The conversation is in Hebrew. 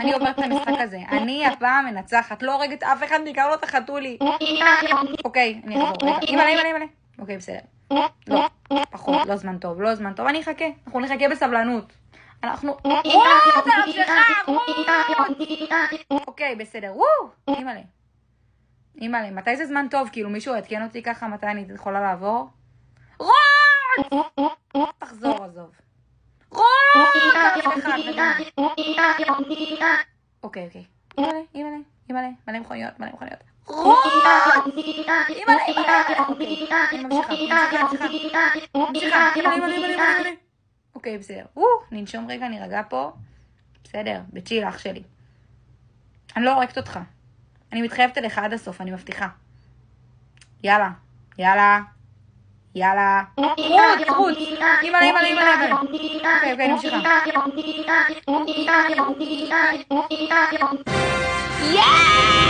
אני עוברת את המשחק הזה. אני הפעם מנצחת, לא הורגת אף אחד, בעיקר לא את החתולי. אוקיי, אני אחזור. רגע, אימא'לה. אוקיי, בסדר. לא, פחות, לא זמן טוב, לא זמן טוב. אני אחכה, אנחנו נחכה בסבלנות. אנחנו... רות, אוקיי, בסדר. אימא'לה, מתי זה זמן טוב? כאילו מישהו יתקן אותי ככה, מתי אני יכולה לעבור? רות! תחזור, עזוב. רות! אוקיי. אימא'לה, מלא מכוניות. רות! אימא'לה. אני ממשיכה. אימא'לה. אוקיי, בסדר. ננשום רגע, נירגע פה. בסדר, בצ'יל, אח שלי. אני לא הורגת אותך. אני מתחייבת אליך עד הסוף, אני מבטיחה. יאללה. רות. אימא'לה. אוקיי, נמשיכה. יאיי!